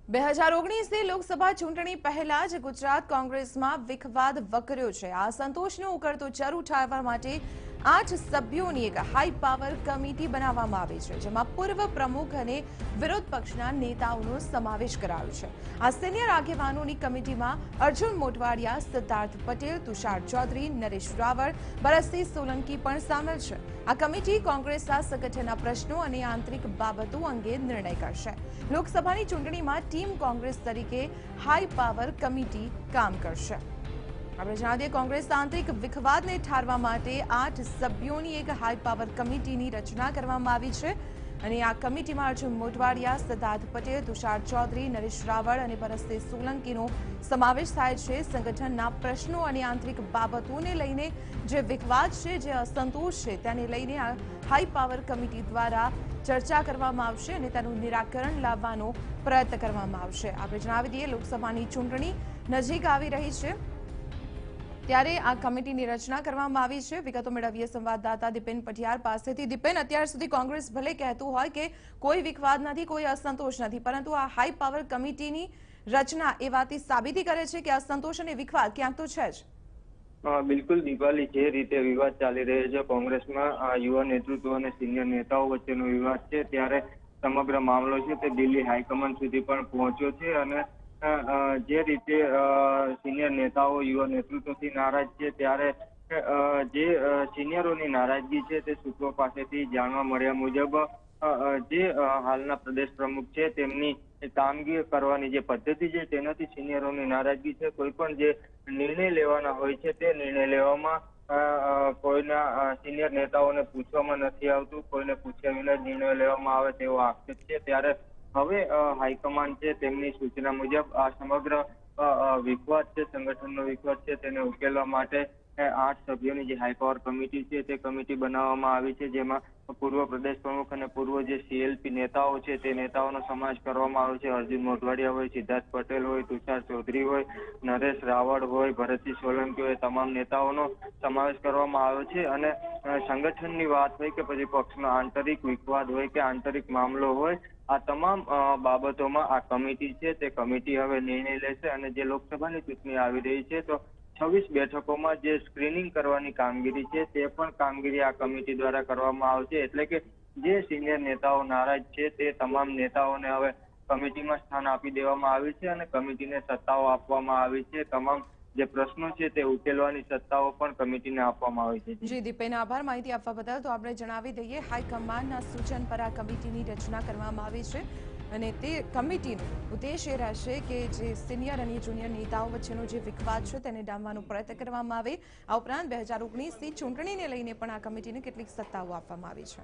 2019ની લોકસભા ચૂંટણી પહેલા જ ગુજરાત કોંગ્રેસમાં વિખવાદ વકર્યો છે। આ સંતોષનો ઉકળતો ચર ઉઠાવવા માટે 8 સભ્યોની એક હાઈ પાવર કમિટી બનાવવામાં આવી છે, જેમાં પૂર્વ પ્રમુખ અને વિરોધ પક્ષના નેતાઓનો સમાવેશ કરાયો છે। આ સિનિયર આગેવાનોની કમિટીમાં અર્જુન મોટવાડિયા, સિદ્ધાર્થ પટેલ, તુષાર ચૌધરી, નરેશ રાવળ, ભરતસિંહ સોલંકી પણ સામેલ છે। આ કમિટી કોંગ્રેસના સંગઠનના પ્રશ્નો અને આંતરિક બાબતો અંગે નિર્ણય કરશે। લોકસભાની ચૂંટણીમાં ટીમ કોંગ્રેસ તરીકે હાઈ પાવર કમિટી કામ કરશે। આપણે જણાવી દઈએ, કોંગ્રેસ આંતરિક વિખવાદને ઠારવા માટે 8 સભ્યોની એક હાઈ પાવર કમિટીની રચના કરવામાં આવી છે અને આ કમિટીમાં અર્જુન મોટવાડિયા, સિદ્ધાર્થ પટેલ, તુષાર ચૌધરી, નરેશ રાવળ અને ભરતસિંહ સોલંકીનો સમાવેશ થાય છે। સંગઠનના પ્રશ્નો અને આંતરિક બાબતોને લઈને જે વિખવાદ છે, જે અસંતોષ છે, તેને લઈને આ હાઈ પાવર કમિટી દ્વારા ચર્ચા કરવામાં આવશે અને તેનું નિરાકરણ લાવવાનો પ્રયત્ન કરવામાં આવશે। આપણે જણાવી દઈએ, લોકસભાની ચૂંટણી નજીક આવી રહી છે ત્યારે આ કમિટીની રચના કરવામાં આવી છે। વિગતો મેળવીએ સંવાદદાતા દીપેન પટિયાર પાસેથી। દીપેન, અત્યાર સુધી કોંગ્રેસ ભલે કહેતું હોય કે કોઈ વિખવાદ નથી, કોઈ અસંતોષ નથી, પરંતુ આ હાઈ પાવર કમિટીની રચના એ વાતની સાબિતી કરે છે કે અસંતોષ અને વિખવાદ ક્યાંક તો છે જ। બિલકુલ દીપાલી, જે રીતે વિવાદ ચાલી રહ્યો છે કોંગ્રેસમાં યુવા નેતૃત્વ અને સિનિયર નેતાઓ વચ્ચેનો વિવાદ છે, ત્યારે સમગ્ર મામલો છે તે દિલ્હી હાઈકમાન્ડ સુધી પણ પહોંચ્યો છે અને જે રીતે સિનિયર નેતાઓ યુવા નેતૃત્વથી નારાજ છે, ત્યારે જે સિનિયરોની નારાજગી છે તે સૂત્રો પાસેથી જાણવા મળ્યા મુજબ જે હાલના પ્રદેશ પ્રમુખ છે તેમની કામગીરી કરવાની જે પદ્ધતિ છે તેનાથી સિનિયરોની નારાજગી છે। કોઈ પણ જે નિર્ણય લેવાના હોય છે તે નિર્ણય લેવામાં કોઈના સિનિયર નેતાઓને પૂછવામાં નથી આવતું, કોઈને પૂછ્યા વિના નિર્ણય લેવામાં આવે તેવો આક્ષેપ છે। ત્યારે હવે હાઈકમાન્ડ છે તેમની સૂચના મુજબ આ સમગ્ર વિખવાદ છે, સંગઠનનો વિખવાદ છે, તેને ઉકેલવા માટે 8 સભ્યોની જે હાઈ પાવર કમિટી છે તે કમિટી બનાવવામાં આવી છે, જેમાં પૂર્વ પ્રદેશ પ્રમુખ અને પૂર્વ જે સીએલપી નેતાઓ છે તે નેતાઓનો સમાવેશ કરવામાં આવ્યો છે। અર્જુન મોટવાડિયા હોય, સિદ્ધાર્થ પટેલ હોય, તુષાર ચૌધરી હોય, નરેશ રાવળ હોય, ભરતસિંહ સોલંકી હોય, તમામ નેતાઓનો સમાવેશ કરવામાં આવ્યો છે અને સંગઠનની વાત હોય કે પછી પક્ષનો આંતરિક વિખવાદ હોય કે આંતરિક મામલો હોય, આ તમામ બાબતોમાં આ કમિટી છે તે કમિટી હવે નિર્ણય લેશે અને જે લોકસભાની ચૂંટણી આવી રહી છે તો 26 બેઠકોમાં જે સ્ક્રીનિંગ કરવાની કામગીરી છે તે પણ કામગીરી આ કમિટી દ્વારા કરવામાં આવશે। એટલે કે જે સિનિયર નેતાઓ નારાજ છે તે તમામ નેતાઓને હવે કમિટીમાં સ્થાન આપી દેવામાં આવ્યું છે અને કમિટીને સત્તાઓ આપવામાં આવી છે। તમામ જે પ્રશ્નો છે તે ઉકેલવાની સત્તાઓ પણ કમિટીને આપવામાં આવી છે। જી દીપેન, આભાર માહિતી આપવા બદલ। તો આપણે જણાવી દઈએ, હાઈકમાન્ડના સૂચન પર આ કમિટીની રચના કરવામાં આવી છે અને તે કમિટીનો ઉદ્દેશ એ રહેશે કે જે સિનિયર અને જુનિયર નેતાઓ વચ્ચેનો જે વિખવાદ છે તેને ડામવાનો પ્રયત્ન કરવામાં આવે। આ ઉપરાંત 2019ની ચૂંટણીને લઈને પણ આ કમિટીને કેટલીક સત્તાઓ આપવામાં આવી છે।